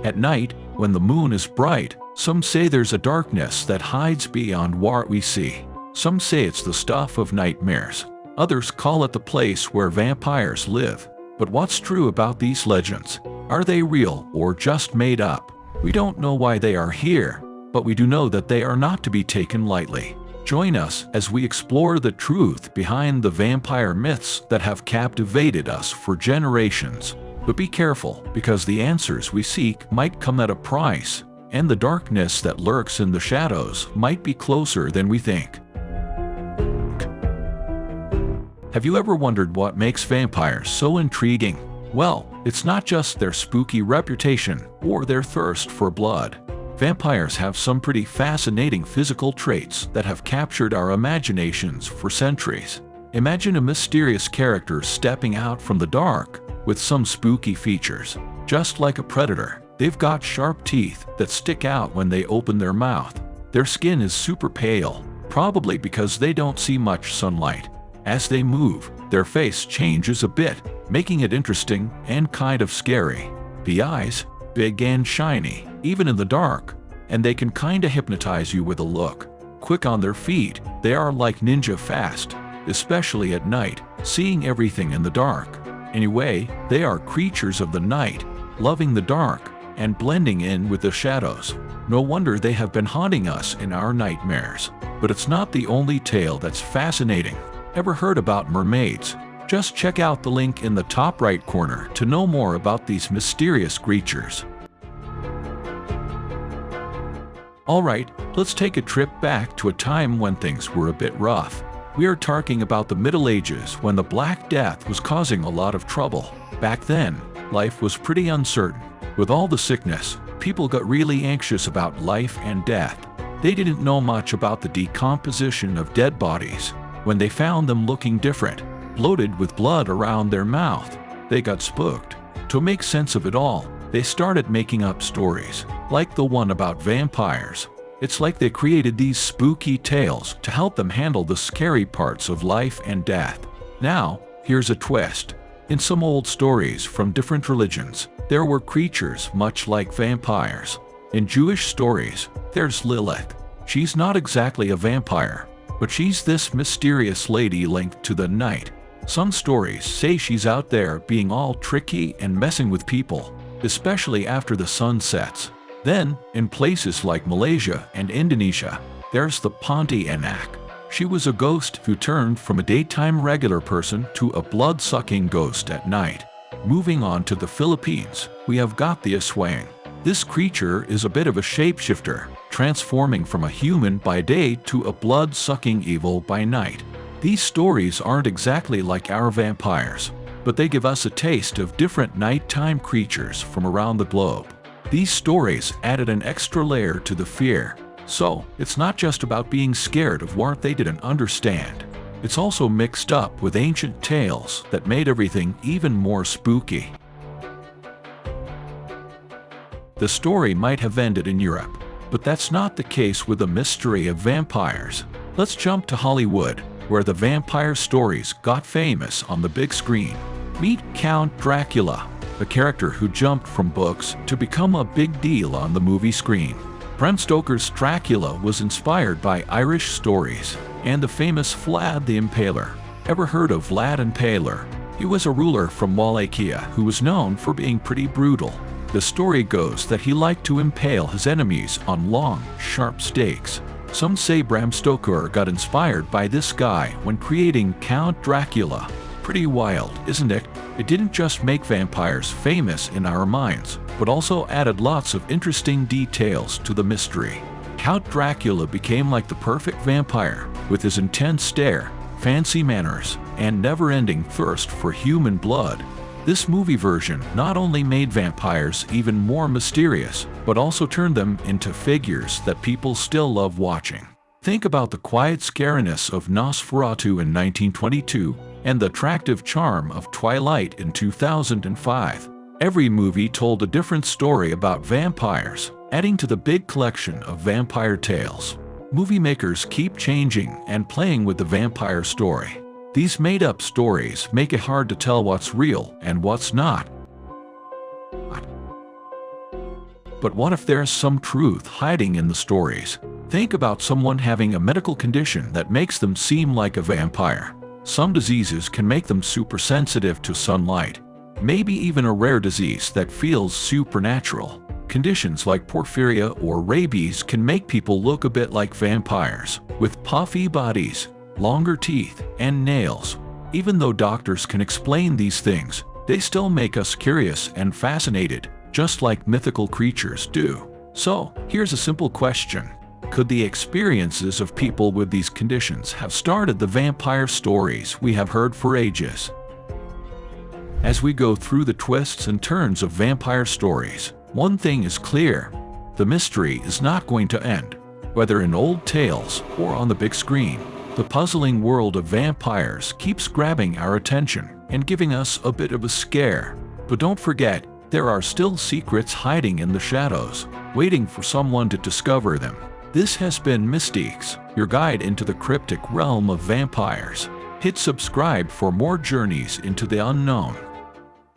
At night, when the moon is bright, some say there's a darkness that hides beyond what we see. Some say it's the stuff of nightmares. Others call it the place where vampires live. But what's true about these legends? Are they real or just made up? We don't know why they are here, but we do know that they are not to be taken lightly. Join us as we explore the truth behind the vampire myths that have captivated us for generations. But be careful, because the answers we seek might come at a price, and the darkness that lurks in the shadows might be closer than we think. Have you ever wondered what makes vampires so intriguing? Well, it's not just their spooky reputation or their thirst for blood. Vampires have some pretty fascinating physical traits that have captured our imaginations for centuries. Imagine a mysterious character stepping out from the dark with some spooky features. Just like a predator, they've got sharp teeth that stick out when they open their mouth. Their skin is super pale, probably because they don't see much sunlight. As they move, their face changes a bit, making it interesting and kind of scary. The eyes, big and shiny, even in the dark, and they can kinda hypnotize you with a look. Quick on their feet, they are like ninja fast, especially at night, seeing everything in the dark. Anyway, they are creatures of the night, loving the dark and blending in with the shadows. No wonder they have been haunting us in our nightmares. But it's not the only tale that's fascinating. Ever heard about mermaids? Just check out the link in the top right corner to know more about these mysterious creatures. Alright, let's take a trip back to a time when things were a bit rough. We are talking about the Middle Ages, when the Black Death was causing a lot of trouble. Back then, life was pretty uncertain. With all the sickness, people got really anxious about life and death. They didn't know much about the decomposition of dead bodies. When they found them looking different, bloated with blood around their mouth, they got spooked. To make sense of it all, they started making up stories, like the one about vampires. It's like they created these spooky tales to help them handle the scary parts of life and death. Now, here's a twist. In some old stories from different religions, there were creatures much like vampires. In Jewish stories, there's Lilith. She's not exactly a vampire, but she's this mysterious lady linked to the night. Some stories say she's out there being all tricky and messing with people, especially after the sun sets. Then, in places like Malaysia and Indonesia, there's the Pontianak. She was a ghost who turned from a daytime regular person to a blood-sucking ghost at night. Moving on to the Philippines, we have got the Aswang. This creature is a bit of a shapeshifter, transforming from a human by day to a blood-sucking evil by night. These stories aren't exactly like our vampires, but they give us a taste of different nighttime creatures from around the globe. These stories added an extra layer to the fear. So, it's not just about being scared of what they didn't understand. It's also mixed up with ancient tales that made everything even more spooky. The story might have ended in Europe, but that's not the case with the mystery of vampires. Let's jump to Hollywood, where the vampire stories got famous on the big screen. Meet Count Dracula, a character who jumped from books to become a big deal on the movie screen. Bram Stoker's Dracula was inspired by Irish stories and the famous Vlad the Impaler. Ever heard of Vlad Impaler? He was a ruler from Wallachia who was known for being pretty brutal. The story goes that he liked to impale his enemies on long, sharp stakes. Some say Bram Stoker got inspired by this guy when creating Count Dracula. Pretty wild, isn't it? It didn't just make vampires famous in our minds, but also added lots of interesting details to the mystery. Count Dracula became like the perfect vampire, with his intense stare, fancy manners, and never-ending thirst for human blood. This movie version not only made vampires even more mysterious, but also turned them into figures that people still love watching. Think about the quiet scariness of Nosferatu in 1922 and the attractive charm of Twilight in 2005. Every movie told a different story about vampires, adding to the big collection of vampire tales. Movie makers keep changing and playing with the vampire story. These made-up stories make it hard to tell what's real and what's not. But what if there's some truth hiding in the stories? Think about someone having a medical condition that makes them seem like a vampire. Some diseases can make them super sensitive to sunlight. Maybe even a rare disease that feels supernatural. Conditions like porphyria or rabies can make people look a bit like vampires, with puffy bodies, longer teeth, and nails. Even though doctors can explain these things, they still make us curious and fascinated, just like mythical creatures do. So, here's a simple question. Could the experiences of people with these conditions have started the vampire stories we have heard for ages? As we go through the twists and turns of vampire stories, one thing is clear: the mystery is not going to end. Whether in old tales or on the big screen, the puzzling world of vampires keeps grabbing our attention and giving us a bit of a scare. But don't forget, there are still secrets hiding in the shadows, waiting for someone to discover them. This has been Mystiques, your guide into the cryptic realm of vampires. Hit subscribe for more journeys into the unknown.